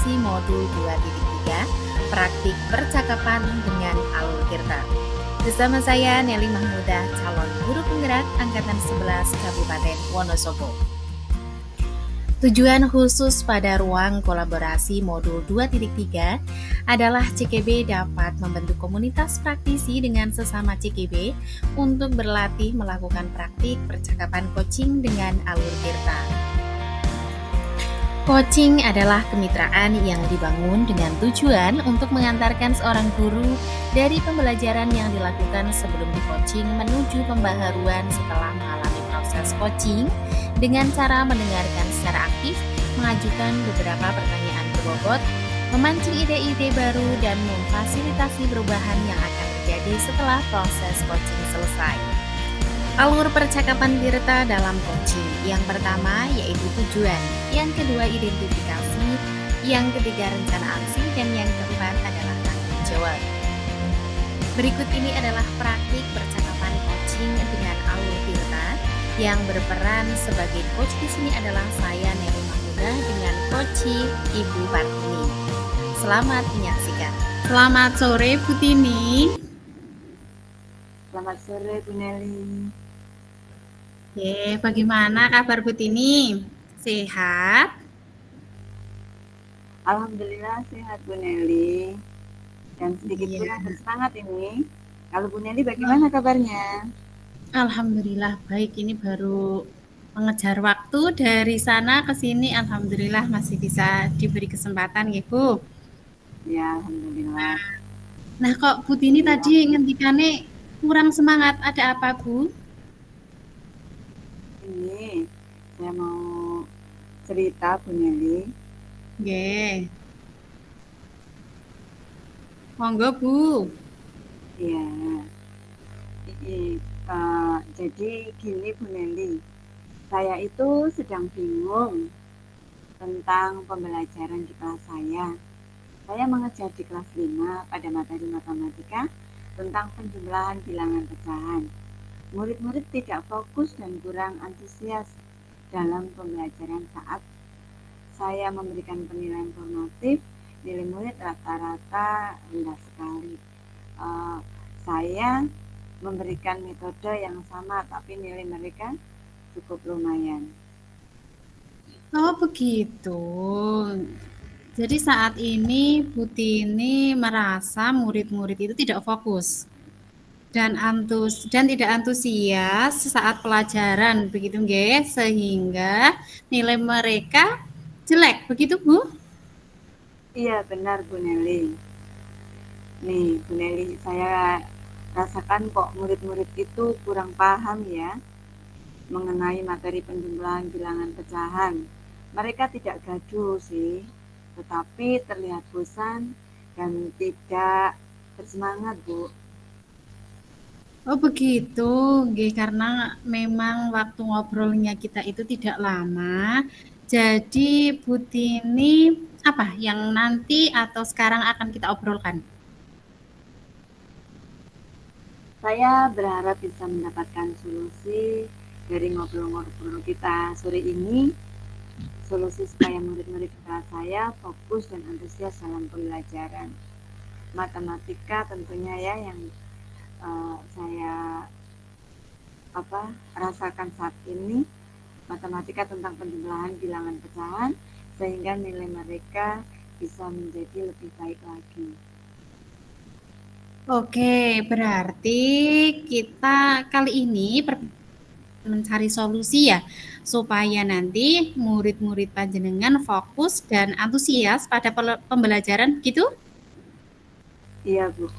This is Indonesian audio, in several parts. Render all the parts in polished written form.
kolaborasi modul 2.3 praktik percakapan dengan Alur Tirta. Bersama saya Nelly Mahmudah, calon guru penggerak Angkatan 11 Kabupaten Wonosobo. Tujuan khusus pada ruang kolaborasi modul 2.3 adalah CKB dapat membentuk komunitas praktisi dengan sesama CKB untuk berlatih melakukan praktik percakapan coaching dengan Alur Tirta. Coaching adalah kemitraan yang dibangun dengan tujuan untuk mengantarkan seorang guru dari pembelajaran yang dilakukan sebelum di-coaching menuju pembaharuan setelah mengalami proses coaching dengan cara mendengarkan secara aktif, mengajukan beberapa pertanyaan berbobot, memancing ide-ide baru, dan memfasilitasi perubahan yang akan terjadi setelah proses coaching selesai. Alur percakapan Tirta dalam coaching. Yang pertama yaitu tujuan, yang kedua identifikasi, yang ketiga rencana aksi, dan yang keempat adalah tanggung jawab. Berikut ini adalah praktik percakapan coaching dengan Alur Tirta. Yang berperan sebagai coach di sini adalah saya Nelly Mahmudah dengan coach Ibu Partini. Selamat menyaksikan. Selamat sore Bu Tini. Selamat sore Bu Nelly. Bagaimana kabar Bu Tini? Sehat? Alhamdulillah sehat Bu Nelly. Dan sedikit kurang bersemangat ini. Kalau Bu Nelly bagaimana kabarnya? Alhamdulillah baik, ini baru mengejar waktu dari sana ke sini. Alhamdulillah masih bisa diberi kesempatan ya Bu. Ya Alhamdulillah. Nah kok Bu Tini tadi ngendikane kurang semangat, ada apa Bu? Ini saya mau cerita Bu Nelly. Nggih. Monggo Bu. Iya. Jadi gini Bu Nelly, saya itu sedang bingung tentang pembelajaran di kelas saya. Saya mengajar di kelas 5 pada materi matematika tentang penjumlahan bilangan pecahan. Murid-murid tidak fokus dan kurang antusias dalam pembelajaran saat saya memberikan penilaian formatif. Nilai murid rata-rata rendah sekali. Saya memberikan metode yang sama, tapi nilai mereka cukup lumayan. Oh begitu. Jadi saat ini Bu Tini merasa murid-murid itu tidak fokus dan tidak antusias saat pelajaran, begitu nggih, sehingga nilai mereka jelek, begitu Bu? Iya benar Bu Nelly. Nih Bu Nelly, saya rasakan kok murid-murid itu kurang paham ya mengenai materi penjumlahan bilangan pecahan. Mereka tidak gaduh sih, tetapi terlihat bosan dan tidak bersemangat Bu. Oh begitu, nggih, karena memang waktu ngobrolnya kita itu tidak lama. Jadi Bu Tini apa yang nanti atau sekarang akan kita obrolkan? Saya berharap bisa mendapatkan solusi dari ngobrol-ngobrol kita sore ini, solusi supaya murid-murid kelas saya fokus dan antusias dalam pembelajaran. Matematika tentunya ya yang saya rasakan saat ini, matematika tentang penjumlahan bilangan pecahan, sehingga nilai mereka bisa menjadi lebih baik lagi. Oke, berarti kita kali ini mencari solusi ya, supaya nanti murid-murid panjenengan fokus dan antusias pada pembelajaran, gitu? Iya Bu,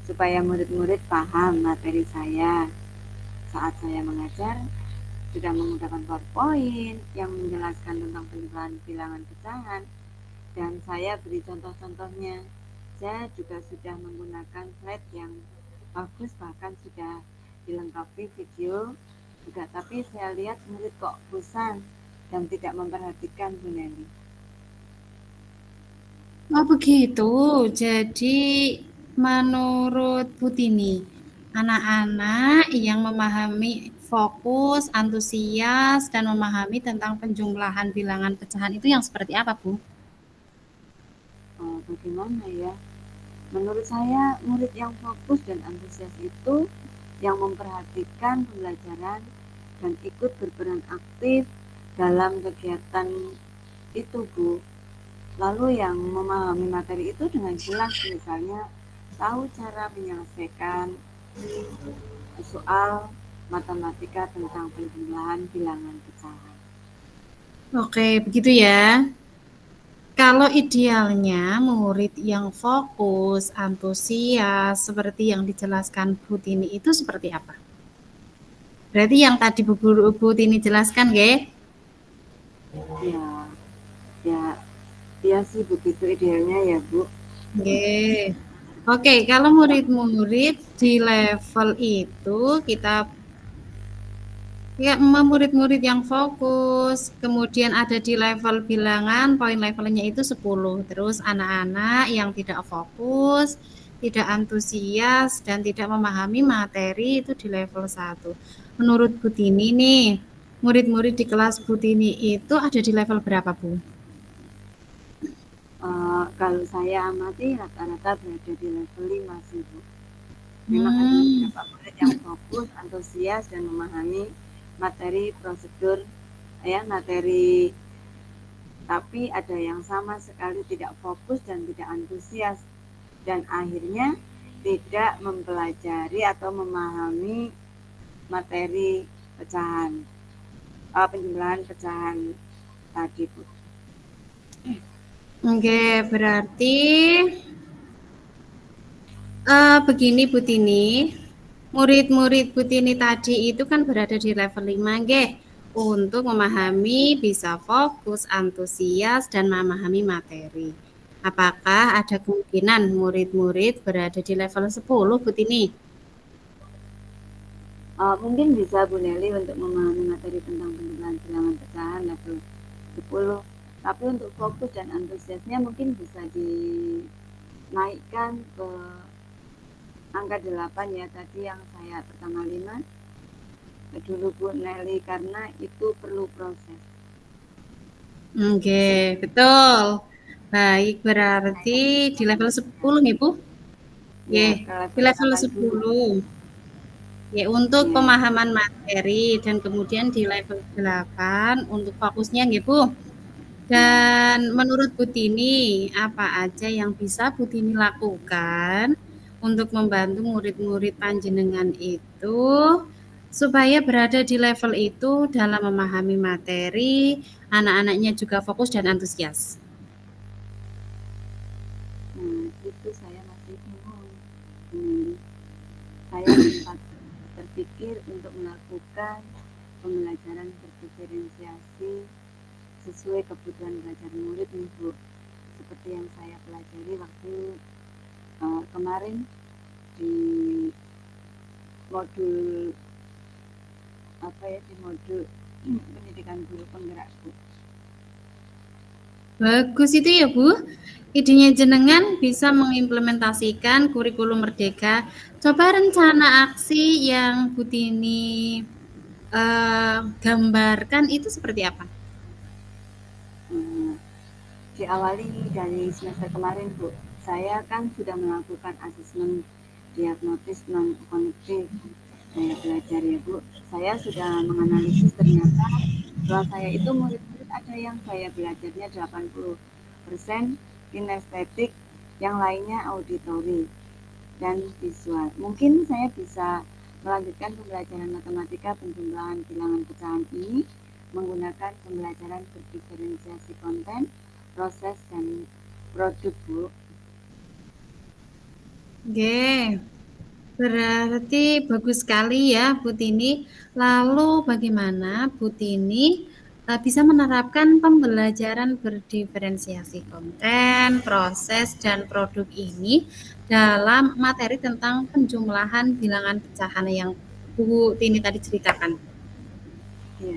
supaya murid-murid paham materi saya saat saya mengajar, sudah menggunakan PowerPoint yang menjelaskan tentang penjumlahan bilangan pecahan, dan saya beri contoh-contohnya. Saya juga sudah menggunakan slide yang bagus, bahkan sudah dilengkapi video juga, tapi saya lihat murid kok bosan dan tidak memperhatikan Bu Nelly. Oh begitu, jadi menurut Bu Tini, anak-anak yang memahami fokus, antusias, dan memahami tentang penjumlahan bilangan pecahan itu yang seperti apa Bu? bagaimana ya? Menurut saya murid yang fokus dan antusias itu yang memperhatikan pembelajaran dan ikut berperan aktif dalam kegiatan itu, Bu. Lalu yang memahami materi itu dengan jelas, misalnya tahu cara menyelesaikan soal matematika tentang penjumlahan bilangan pecahan. Oke, begitu ya. Kalau idealnya murid yang fokus, antusias, seperti yang dijelaskan Bu Tini itu seperti apa? Berarti yang tadi Bu Tini jelaskan, ya? Ya, ya, ya sih begitu idealnya ya, Bu. Oke. Oke, kalau murid-murid di level itu kita ya murid-murid yang fokus, kemudian ada di level bilangan, poin levelnya itu 10. Terus anak-anak yang tidak fokus, tidak antusias, dan tidak memahami materi itu di level 1. Menurut Bu Tini nih, murid-murid di kelas Bu Tini itu ada di level berapa, Bu? Kalau saya amati rata-rata berada di level 5 sih, Bu. Memang ada Hmm, beberapa murid yang fokus, antusias, dan memahami materi prosedur, ya materi, tapi ada yang sama sekali tidak fokus dan tidak antusias, dan akhirnya tidak mempelajari atau memahami materi pecahan, penjumlahan pecahan tadi, Bu. oke, berarti begini Bu Tini, murid-murid Bu Tini tadi itu kan berada di level 5, nggih, untuk memahami, bisa fokus, antusias, dan memahami materi. Apakah ada kemungkinan murid-murid berada di level 10, Bu Tini? Mungkin bisa Bu Nelly untuk memahami materi tentang penjumlahan bilangan pecahan level 10, tapi untuk fokus dan antusiasnya mungkin bisa dinaikkan ke angka 8 ya, tadi yang saya pertama 5 dulu Bu Nelly, karena itu perlu proses. Oke, betul. Baik, berarti di level 10 nih, Bu? Ya, Nggih, ke di level level 8 dulu. 10. Ya, untuk Ya, pemahaman materi dan kemudian di level 8 untuk fokusnya nggih, Bu. ya. Dan menurut Bu Tini, apa aja yang bisa Bu Tini lakukan untuk membantu murid-murid panjenengan itu supaya berada di level itu dalam memahami materi, anak-anaknya juga fokus dan antusias? Nah, itu saya masih bingung. Hmm, saya sempat terpikir untuk melakukan pembelajaran berdiferensiasi sesuai kebutuhan belajar murid nih, Bu. Seperti yang saya pelajari waktu kemarin di modul apa ya, di modul pendidikan guru penggerak, Bu. Bagus itu ya, Bu. Idenya jenengan bisa mengimplementasikan kurikulum Merdeka. Coba rencana aksi yang Bu Tini gambarkan itu seperti apa? Hmm, diawali dari semester kemarin, Bu. Saya kan sudah melakukan asesmen diagnosis non kognitif. Saya belajar ya, Bu. Saya sudah menganalisis, ternyata setelah saya itu murid-murid ada yang saya belajarnya 80% kinestetik, yang lainnya auditori dan visual. Mungkin saya bisa melanjutkan pembelajaran matematika penjumlahan bilangan pecahan ini menggunakan pembelajaran berdiferensiasi konten, proses, dan produk, Bu. Oke, berarti bagus sekali ya Bu Tini. Lalu bagaimana Bu Tini bisa menerapkan pembelajaran berdiferensiasi konten, proses, dan produk ini dalam materi tentang penjumlahan bilangan pecahan yang Bu Tini tadi ceritakan? Ya,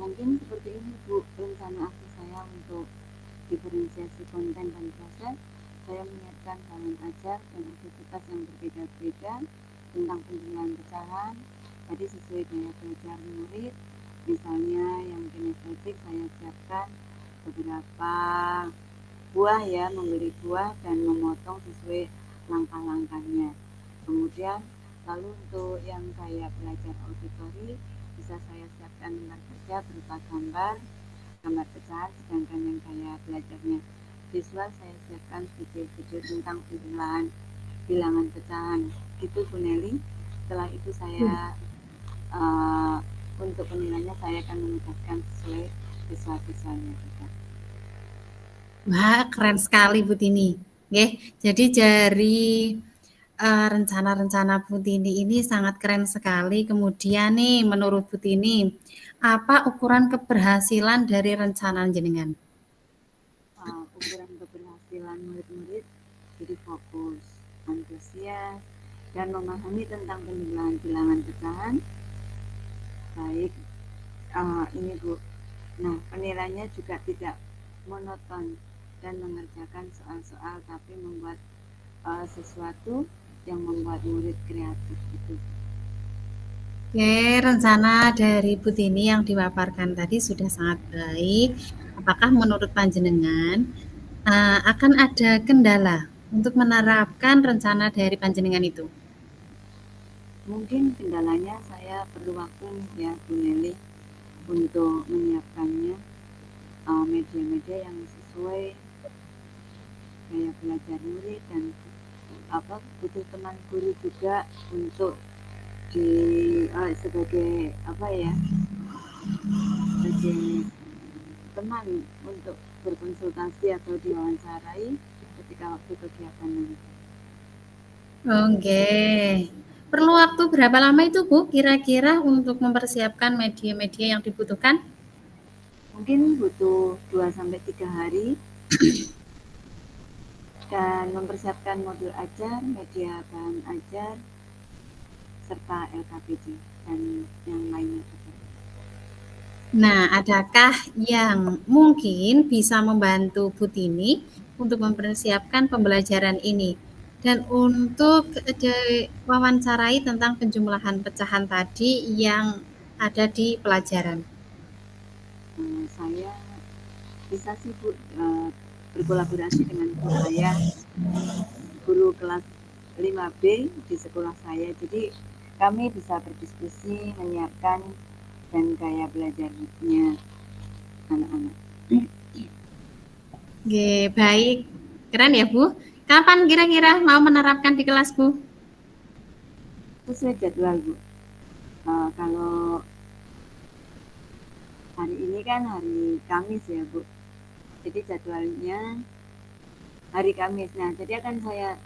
mungkin seperti ini, Bu, rencana aksi saya untuk diferensiasi konten dan proses. Saya menyiapkan bahan ajar dan aktivitas yang berbeda-beda tentang penjumlahan pecahan, tadi sesuai daya belajar murid. Misalnya yang kinestetik saya siapkan beberapa buah ya, membeli buah dan memotong sesuai langkah-langkahnya. Kemudian lalu untuk yang kayak belajar auditori bisa saya siapkan dengan kerja berupa gambar, gambar pecahan, sedangkan yang kayak belajarnya visual saya siapkan video-video tentang penjumlahan bilangan pecahan. Gitu Bu Nelly. Setelah itu saya uh, untuk penilaiannya saya akan menetapkan sesuai visual-visualnya juga. Wah, keren sekali Bu Tini. Nggih, jadi dari rencana-rencana Bu Tini ini sangat keren sekali. Kemudian nih, menurut Bu Tini, apa ukuran keberhasilan dari rencana jenengan? Ukuran keberhasilan murid-murid jadi fokus, antusias, dan memahami tentang penjumlahan bilangan pecahan. Baik, ini Bu. Nah, penilaiannya juga tidak monoton dan mengerjakan soal-soal, tapi membuat sesuatu yang membuat murid kreatif gitu. Oke, rencana dari Bu Tini yang dipaparkan tadi sudah sangat baik. Apakah menurut panjenengan akan ada kendala untuk menerapkan rencana dari panjenengan itu? Mungkin kendalanya saya perlu waktu ya Bu Nelly untuk menyiapkannya, media-media yang sesuai gaya belajar murid dan butuh teman guru juga untuk di sebagai sebagai teman untuk berkonsultasi atau diwawancarai ketika waktu kegiatan nanti. Oke. Perlu waktu berapa lama itu Bu kira-kira untuk mempersiapkan media-media yang dibutuhkan? Mungkin butuh 2 sampai 3 hari dan mempersiapkan modul ajar, media bahan ajar, serta LKPD dan yang lainnya juga. Nah, adakah yang mungkin bisa membantu Bu Tini untuk mempersiapkan pembelajaran ini? Dan untuk wawancarai tentang penjumlahan pecahan tadi yang ada di pelajaran. Saya bisa sih Bu berkolaborasi dengan guru saya, guru kelas 5B di sekolah saya. Jadi kami bisa berdiskusi, menyiapkan dan gaya belajarnya anak-anak. Oke, baik. Keren ya Bu. Kapan kira-kira mau menerapkan di kelas Bu? Sesuai jadwal Bu. Kalau hari ini kan hari Kamis ya Bu. Jadi jadwalnya hari Kamis. Nah, jadi akan saya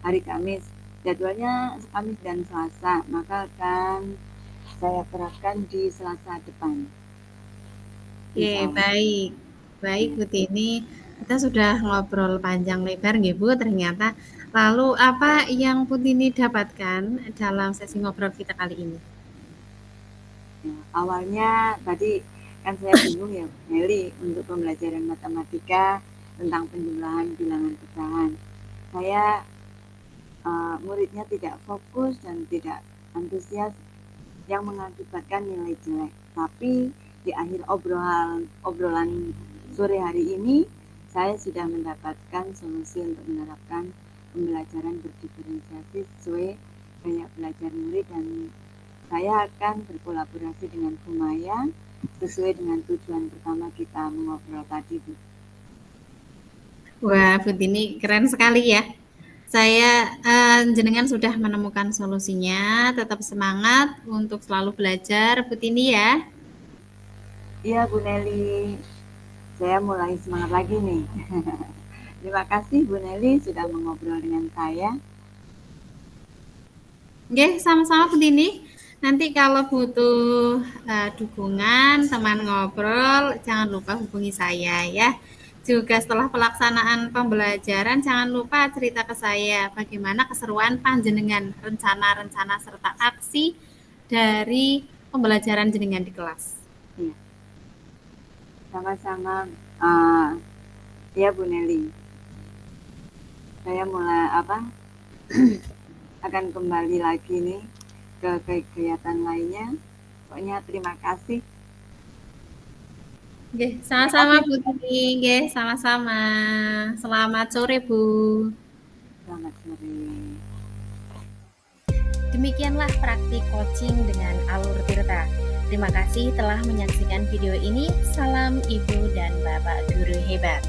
hari Kamis. Jadwalnya Kamis dan Selasa, maka akan saya terapkan di Selasa depan. Oke, Insya Allah. baik. Baik Ya. Bu Tini, kita sudah ngobrol panjang lebar nggih Bu ternyata. Lalu apa yang Bu Tini dapatkan dalam sesi ngobrol kita kali ini? Ya, awalnya tadi kan saya bingung ya Meli untuk pembelajaran matematika tentang penjumlahan bilangan pecahan. Saya muridnya tidak fokus dan tidak antusias yang mengakibatkan nilai jelek. Tapi di akhir obrolan sore hari ini saya sudah mendapatkan solusi untuk menerapkan pembelajaran berdiferensiasi sesuai gaya belajar murid dan saya akan berkolaborasi dengan Bu Maya sesuai dengan tujuan pertama kita mengobrol tadi Bu. Wah, Bu Tini keren sekali ya. Saya jenengan sudah menemukan solusinya. Tetap semangat untuk selalu belajar, Bu Tini ya. Iya Bu Nelly, saya mulai semangat lagi nih. Terima kasih Bu Nelly sudah mengobrol dengan saya. Oke, sama-sama Bu Tini. Nanti kalau butuh dukungan, teman ngobrol, jangan lupa hubungi saya ya. Juga setelah pelaksanaan pembelajaran, jangan lupa cerita ke saya bagaimana keseruan panjenengan, rencana-rencana serta aksi dari pembelajaran jenengan di kelas. Iya, sama-sama. Uh, ya Bu Nelly, saya mulai akan kembali lagi nih ke kegiatan lainnya. Pokoknya terima kasih Nggih, Terima sama-sama kasih. Bu Tini, nggih, sama-sama. Selamat sore, Bu. Selamat sore. Demikianlah praktik coaching dengan Alur Tirta. Terima kasih telah menyaksikan video ini. Salam Ibu dan Bapak Guru hebat.